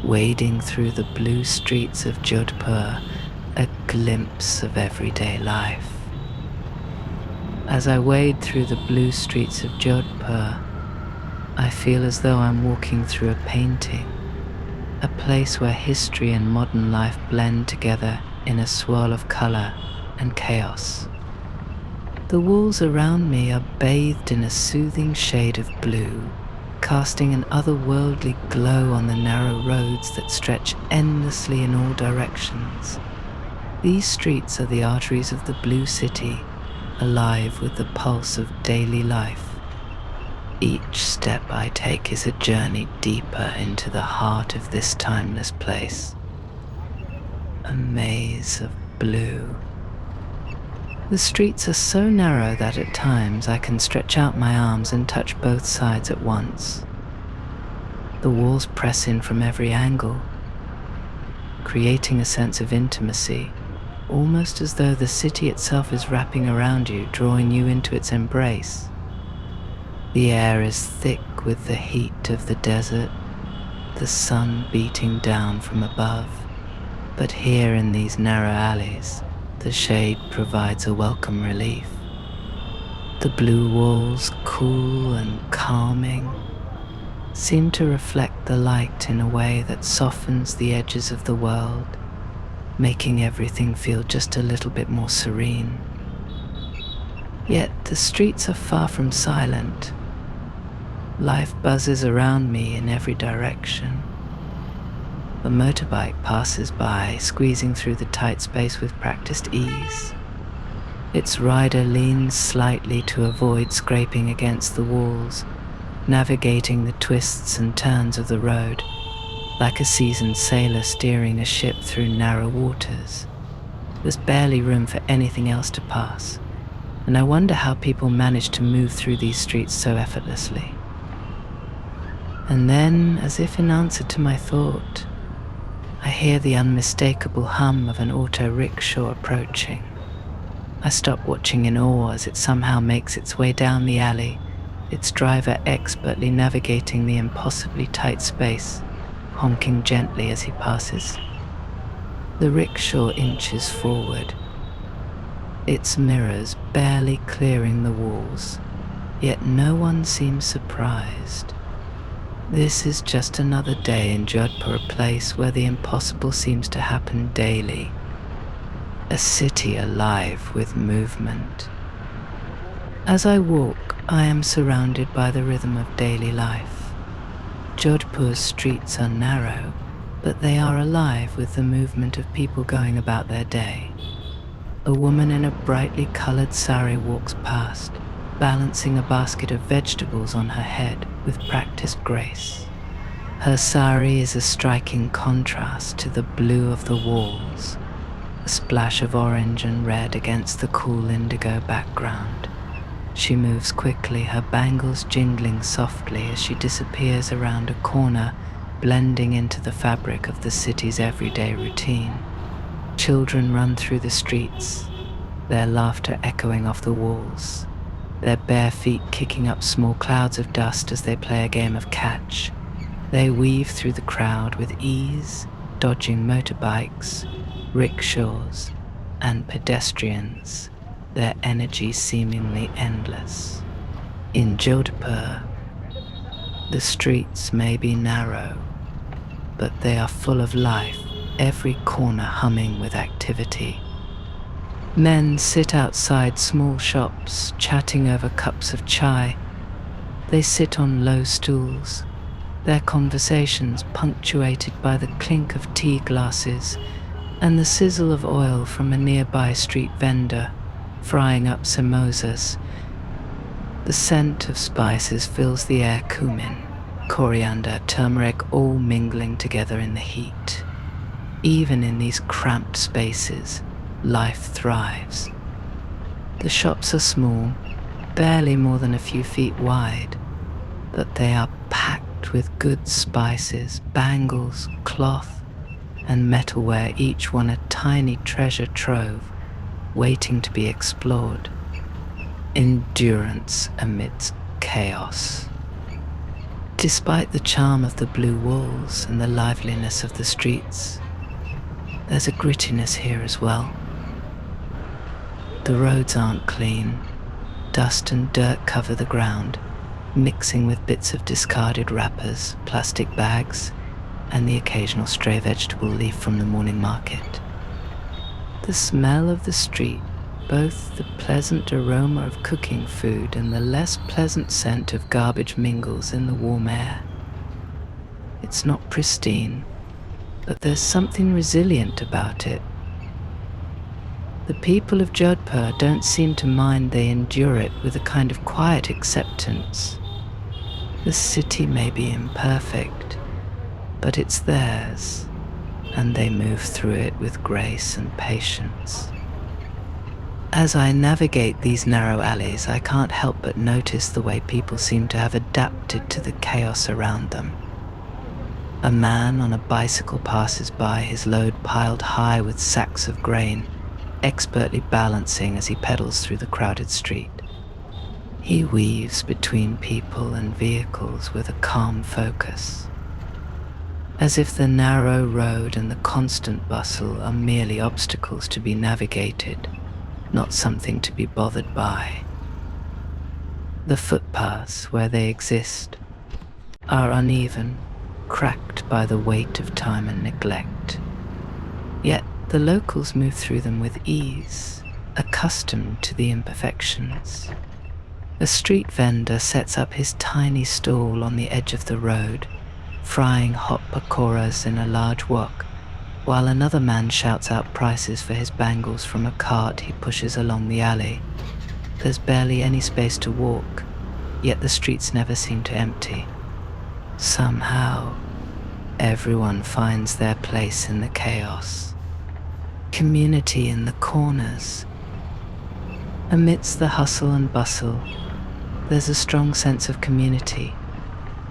wading through the blue streets of Jodhpur, a glimpse of everyday life. As I wade through the blue streets of Jodhpur, I feel as though I'm walking through a painting, a place where history and modern life blend together in a swirl of color and chaos. The walls around me are bathed in a soothing shade of blue, casting an otherworldly glow on the narrow roads that stretch endlessly in all directions. These streets are the arteries of the blue city, alive with the pulse of daily life. Each step I take is a journey deeper into the heart of this timeless place. A maze of blue. The streets are so narrow that at times I can stretch out my arms and touch both sides at once. The walls press in from every angle, creating a sense of intimacy, almost as though the city itself is wrapping around you, drawing you into its embrace. The air is thick with the heat of the desert, the sun beating down from above. But here in these narrow alleys, the shade provides a welcome relief. The blue walls, cool and calming, seem to reflect the light in a way that softens the edges of the world, making everything feel just a little bit more serene. Yet the streets are far from silent. Life buzzes around me in every direction. A motorbike passes by, squeezing through the tight space with practiced ease. Its rider leans slightly to avoid scraping against the walls, navigating the twists and turns of the road, like a seasoned sailor steering a ship through narrow waters. There's barely room for anything else to pass, and I wonder how people manage to move through these streets so effortlessly. And then, as if in answer to my thought, I hear the unmistakable hum of an auto rickshaw approaching. I stop watching in awe as it somehow makes its way down the alley, its driver expertly navigating the impossibly tight space, honking gently as he passes. The rickshaw inches forward, its mirrors barely clearing the walls, yet no one seems surprised. This is just another day in Jodhpur, a place where the impossible seems to happen daily. A city alive with movement. As I walk, I am surrounded by the rhythm of daily life. Jodhpur's streets are narrow, but they are alive with the movement of people going about their day. A woman in a brightly colored sari walks past, balancing a basket of vegetables on her head with practiced grace. Her sari is a striking contrast to the blue of the walls, a splash of orange and red against the cool indigo background. She moves quickly, her bangles jingling softly as she disappears around a corner, blending into the fabric of the city's everyday routine. Children run through the streets, their laughter echoing off the walls, their bare feet kicking up small clouds of dust as they play a game of catch. They weave through the crowd with ease, dodging motorbikes, rickshaws, and pedestrians, their energy seemingly endless. In Jodhpur, the streets may be narrow, but they are full of life, every corner humming with activity. Men sit outside small shops, chatting over cups of chai. They sit on low stools, their conversations punctuated by the clink of tea glasses and the sizzle of oil from a nearby street vendor frying up samosas. The scent of spices fills the air: cumin, coriander, turmeric, all mingling together in the heat. Even in these cramped spaces, life thrives. The shops are small, barely more than a few feet wide, but they are packed with good spices, bangles, cloth, and metalware, each one a tiny treasure trove waiting to be explored. Endurance amidst chaos. Despite the charm of the blue walls and the liveliness of the streets, there's a grittiness here as well. The roads aren't clean. Dust and dirt cover the ground, mixing with bits of discarded wrappers, plastic bags, and the occasional stray vegetable leaf from the morning market. The smell of the street, both the pleasant aroma of cooking food and the less pleasant scent of garbage, mingles in the warm air. It's not pristine, but there's something resilient about it. The people of Jodhpur don't seem to mind, they endure it with a kind of quiet acceptance. The city may be imperfect, but it's theirs, and they move through it with grace and patience. As I navigate these narrow alleys, I can't help but notice the way people seem to have adapted to the chaos around them. A man on a bicycle passes by, his load piled high with sacks of grain, expertly balancing as he pedals through the crowded street. He weaves between people and vehicles with a calm focus, as if the narrow road and the constant bustle are merely obstacles to be navigated, not something to be bothered by. The footpaths, where they exist, are uneven, cracked by the weight of time and neglect. Yet the locals move through them with ease, accustomed to the imperfections. A street vendor sets up his tiny stall on the edge of the road, frying hot pakoras in a large wok, while another man shouts out prices for his bangles from a cart he pushes along the alley. There's barely any space to walk, yet the streets never seem to empty. Somehow, everyone finds their place in the chaos. Community in the corners. Amidst the hustle and bustle, there's a strong sense of community.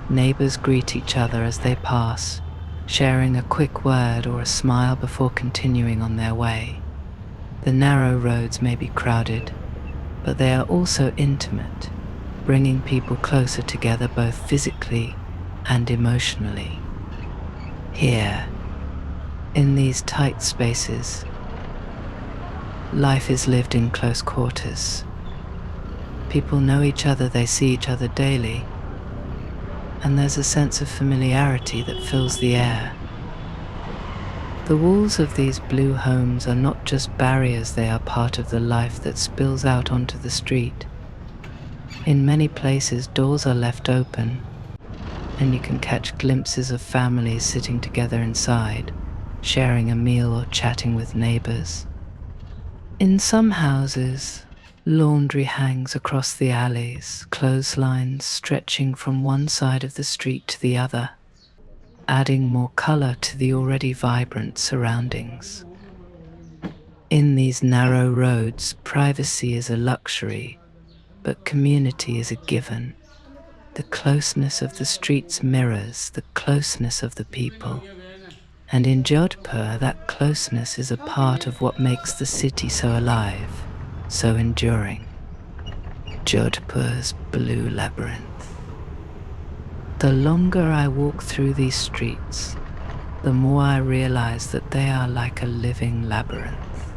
Neighbors greet each other as they pass, sharing a quick word or a smile before continuing on their way. The narrow roads may be crowded, but they are also intimate, bringing people closer together both physically and emotionally. Here, in these tight spaces, life is lived in close quarters. People know each other, they see each other daily, and there's a sense of familiarity that fills the air. The walls of these blue homes are not just barriers, they are part of the life that spills out onto the street. In many places, doors are left open, and you can catch glimpses of families sitting together inside, sharing a meal or chatting with neighbors. In some houses, laundry hangs across the alleys, clotheslines stretching from one side of the street to the other, adding more color to the already vibrant surroundings. In these narrow roads, privacy is a luxury, but community is a given. The closeness of the streets mirrors the closeness of the people. And in Jodhpur, that closeness is a part of what makes the city so alive, so enduring. Jodhpur's blue labyrinth. The longer I walk through these streets, the more I realize that they are like a living labyrinth.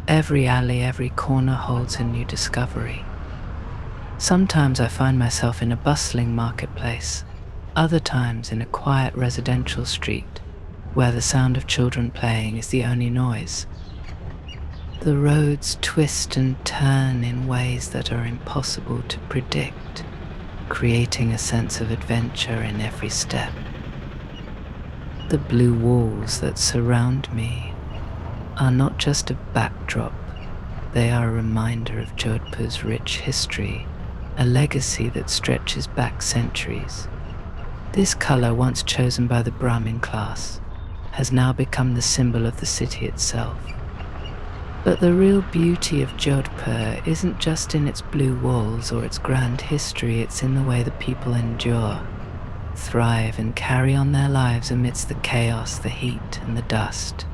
Every alley, every corner holds a new discovery. Sometimes I find myself in a bustling marketplace, other times in a quiet residential street, where the sound of children playing is the only noise. The roads twist and turn in ways that are impossible to predict, creating a sense of adventure in every step. The blue walls that surround me are not just a backdrop, they are a reminder of Jodhpur's rich history, a legacy that stretches back centuries. This color, once chosen by the Brahmin class, has now become the symbol of the city itself. But the real beauty of Jodhpur isn't just in its blue walls or its grand history, it's in the way the people endure, thrive and carry on their lives amidst the chaos, the heat and the dust.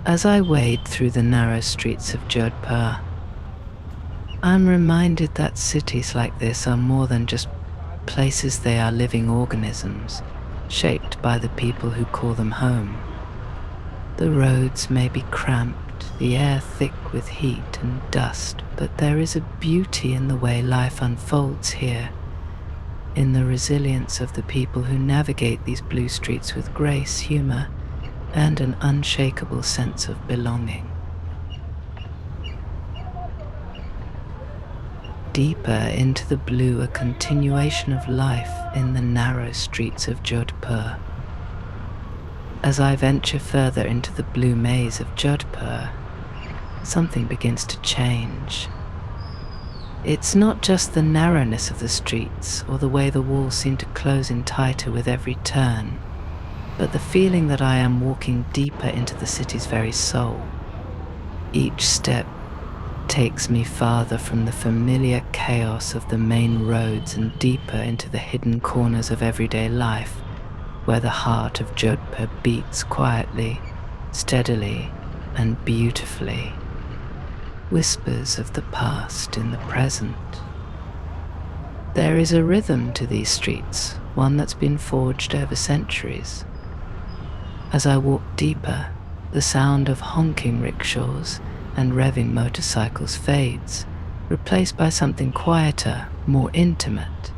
As I wade through the narrow streets of Jodhpur, I'm reminded that cities like this are more than just places they are living organisms, shaped by the people who call them home. The roads may be cramped, the air thick with heat and dust, but there is a beauty in the way life unfolds here, in the resilience of the people who navigate these blue streets with grace, humor, and an unshakable sense of belonging. Deeper into the blue, a continuation of life in the narrow streets of Jodhpur. As I venture further into the blue maze of Jodhpur, something begins to change. It's not just the narrowness of the streets or the way the walls seem to close in tighter with every turn, but the feeling that I am walking deeper into the city's very soul. Each step takes me farther from the familiar chaos of the main roads and deeper into the hidden corners of everyday life, where the heart of Jodhpur beats quietly, steadily, and beautifully. Whispers of the past in the present. There is a rhythm to these streets, one that's been forged over centuries. As I walk deeper, the sound of honking rickshaws and revving motorcycles fades, replaced by something quieter, more intimate.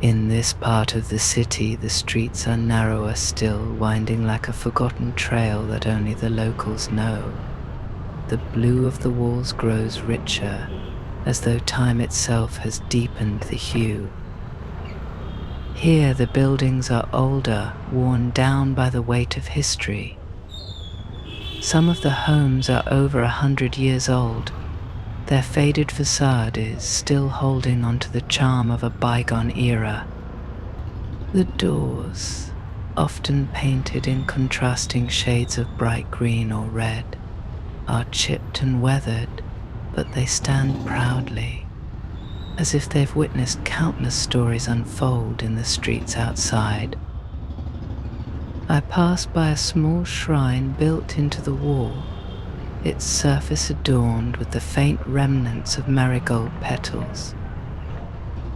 In this part of the city, the streets are narrower still, winding like a forgotten trail that only the locals know. The blue of the walls grows richer, as though time itself has deepened the hue. Here the buildings are older, worn down by the weight of history. Some of the homes are over 100 years old. Their faded facade is still holding onto the charm of a bygone era. The doors, often painted in contrasting shades of bright green or red, are chipped and weathered, but they stand proudly, as if they've witnessed countless stories unfold in the streets outside. I pass by a small shrine built into the wall, its surface adorned with the faint remnants of marigold petals.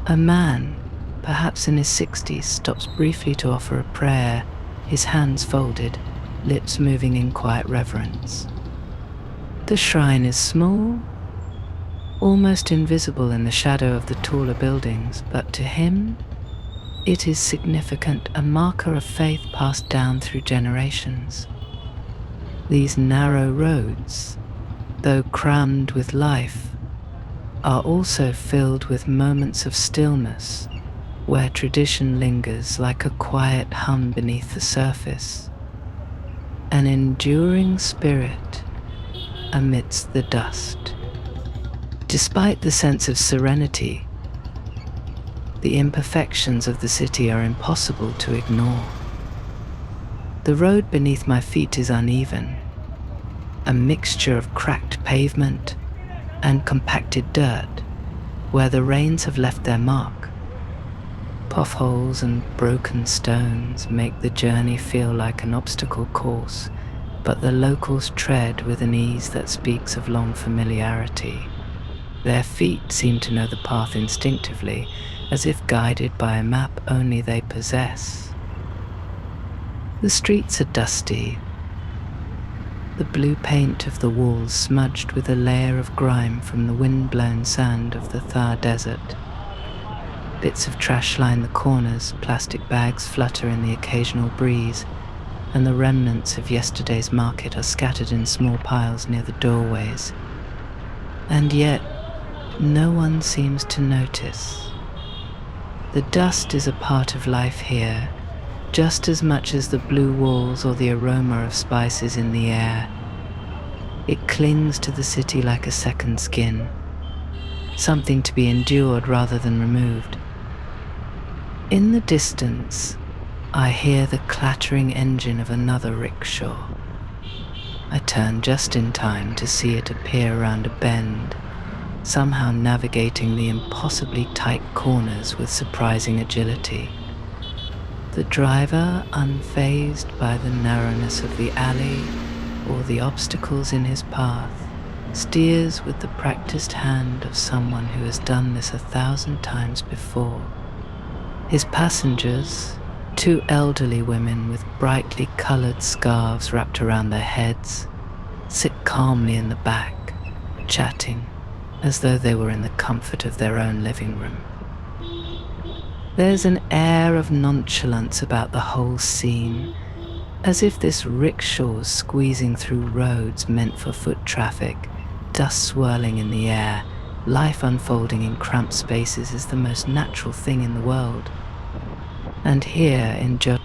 A man, perhaps in his 60s, stops briefly to offer a prayer, his hands folded, lips moving in quiet reverence. The shrine is small, almost invisible in the shadow of the taller buildings, but to him, it is significant, a marker of faith passed down through generations. These narrow roads, though crammed with life, are also filled with moments of stillness, where tradition lingers like a quiet hum beneath the surface, an enduring spirit amidst the dust. Despite the sense of serenity, the imperfections of the city are impossible to ignore. The road beneath my feet is uneven, a mixture of cracked pavement and compacted dirt, where the rains have left their mark. Potholes and broken stones make the journey feel like an obstacle course, but the locals tread with an ease that speaks of long familiarity. Their feet seem to know the path instinctively, as if guided by a map only they possess. The streets are dusty, the blue paint of the walls smudged with a layer of grime from the wind-blown sand of the Thar Desert. Bits of trash line the corners, plastic bags flutter in the occasional breeze, and the remnants of yesterday's market are scattered in small piles near the doorways. And yet, no one seems to notice. The dust is a part of life here, just as much as the blue walls or the aroma of spices in the air. It clings to the city like a second skin, something to be endured rather than removed. In the distance, I hear the clattering engine of another rickshaw. I turn just in time to see it appear around a bend, somehow navigating the impossibly tight corners with surprising agility. The driver, unfazed by the narrowness of the alley or the obstacles in his path, steers with the practiced hand of someone who has done this 1,000 times before. His passengers, two elderly women with brightly coloured scarves wrapped around their heads, sit calmly in the back, chatting as though they were in the comfort of their own living room. There's an air of nonchalance about the whole scene, as if this rickshaws squeezing through roads meant for foot traffic, dust swirling in the air, life unfolding in cramped spaces is the most natural thing in the world. And here in Jodhpur,